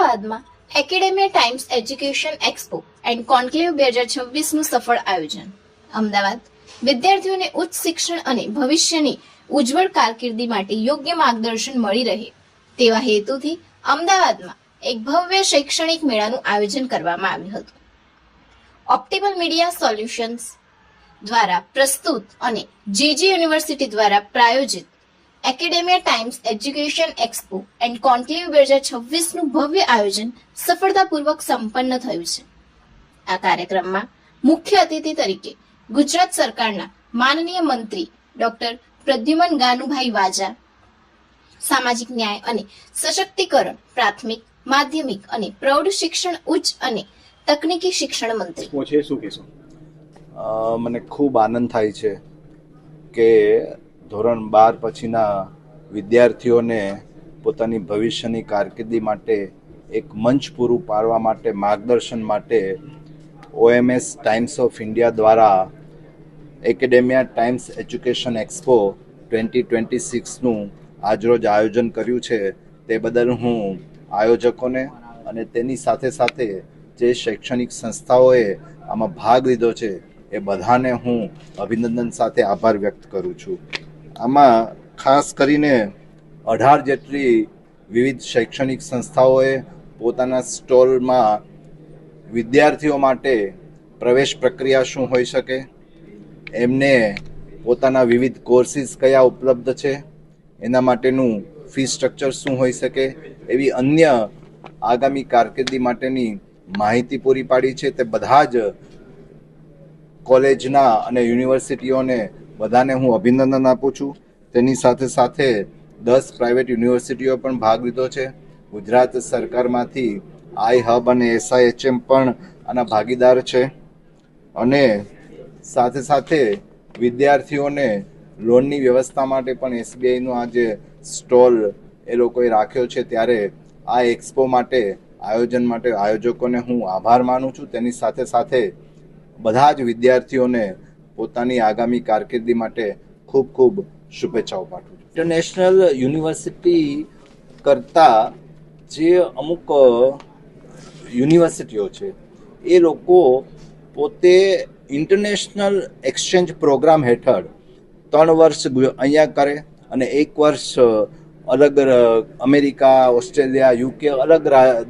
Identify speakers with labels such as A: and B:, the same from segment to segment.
A: અમદાવાદમાં academia times education expo and conclave 2026નું સફળ આયોજન. અમદાવાદ વિદ્યાર્થીઓને ઉચ્ચ શિક્ષણ અને ભવિષ્યની ઉજ્જવળ કારકિર્દી માટે યોગ્ય માર્ગદર્શન મળી રહે તેવા હેતુથી અમદાવાદમાં એક ભવ્ય શૈક્ષણિક મેળાનું આયોજન કરવામાં આવ્યું હતું. ઓપ્ટિમલ મીડિયા સોલ્યુશન્સ દ્વારા પ્રસ્તુત અને જેજી યુનિવર્સિટી દ્વારા પ્રાયોજિત academia times education expo and conclave 2026નું ભવ્ય આયોજન સફળતાપૂર્વક સંપન્ન થયું છે. આ કાર્યક્રમમાં મુખ્ય અતિથિ તરીકે ગુજરાત સરકારના માનનીય મંત્રી ડોક્ટર પ્રદ્યુમન ગાનુભાઈ વાજા, સામાજિક ન્યાય અને સશક્તિકરણ, પ્રાથમિક, માધ્યમિક અને પ્રૌઢ શિક્ષણ, ઉચ્ચ અને તકનીકી શિક્ષણ મંત્રી.
B: શું કહેશો?
C: મને ખૂબ આનંદ થાય છે કે ધોરણ 12 પછીના વિદ્યાર્થીઓને પોતાની ભવિષ્યની કારકિર્દી માટે એક મંચ પૂરું પાડવા માટે, માર્ગદર્શન માટે OMS ટાઈમ્સ ઓફ ઇન્ડિયા દ્વારા એકેડેમિયા ટાઈમ્સ એજ્યુકેશન એક્સપો 2026નું આજરોજ આયોજન કર્યું છે. તે બદલ હું આયોજકોને અને તેની સાથે સાથે જે શૈક્ષણિક સંસ્થાઓએ આમાં ભાગ લીધો છે એ બધાને હું અભિનંદન સાથે આભાર વ્યક્ત કરું છું. આમાં ખાસ કરીને 18 જેટલી વિવિધ શૈક્ષણિક સંસ્થાઓએ પોતાના સ્ટોલમાં વિદ્યાર્થીઓ માટે પ્રવેશ પ્રક્રિયા શું હોઈ શકે, એમને પોતાના વિવિધ કોર્સિસ કયા ઉપલબ્ધ છે, એના માટેનું ફી સ્ટ્રક્ચર શું હોઈ શકે, એવી અન્ય આગામી કારકિર્દી માટેની માહિતી પૂરી પાડી છે. તે બધા જ કોલેજના અને યુનિવર્સિટીઓને બધાને હું અભિનંદન આપું છું. તેની સાથે સાથે 10 પ્રાઇવેટ યુનિવર્સિટીઓ પણ ભાગ લીધો છે. ગુજરાત સરકારમાંથી iHub અને SIHM પણ આના ભાગીદાર છે. અને સાથે સાથે વિદ્યાર્થીઓને લોનની વ્યવસ્થા માટે પણ SBIનો આ જે સ્ટોલ એ લોકોએ રાખ્યો છે, ત્યારે આ એક્સપો માટે આયોજન માટે આયોજકોને હું આભાર માનું છું. તેની સાથે સાથે બધા જ વિદ્યાર્થીઓને પોતાની આગામી કારકિર્દી માટે ખૂબ ખૂબ શુભેચ્છાઓ પાઠવું છું. ઇન્ટરનેશનલ યુનિવર્સિટી કરતાં જે અમુક યુનિવર્સિટીઓ છે એ લોકો પોતે ઇન્ટરનેશનલ એક્સચેન્જ પ્રોગ્રામ હેઠળ 3 વર્ષ અહીંયા કરે અને 1 વર્ષ અલગ અમેરિકા, ઓસ્ટ્રેલિયા, UK અલગ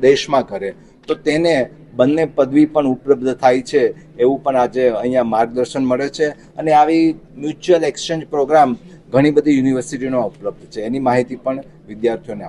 C: દેશમાં કરે, તો તેને બંને પદવી પણ ઉપલબ્ધ થાય છે એવું પણ આજે અહીંયા માર્ગદર્શન મળે છે. અને આવી મ્યુચ્યુઅલ એક્સચેન્જ પ્રોગ્રામ ઘણી બધી યુનિવર્સિટીઓમાં ઉપલબ્ધ છે, એની માહિતી પણ વિદ્યાર્થીઓને આપે.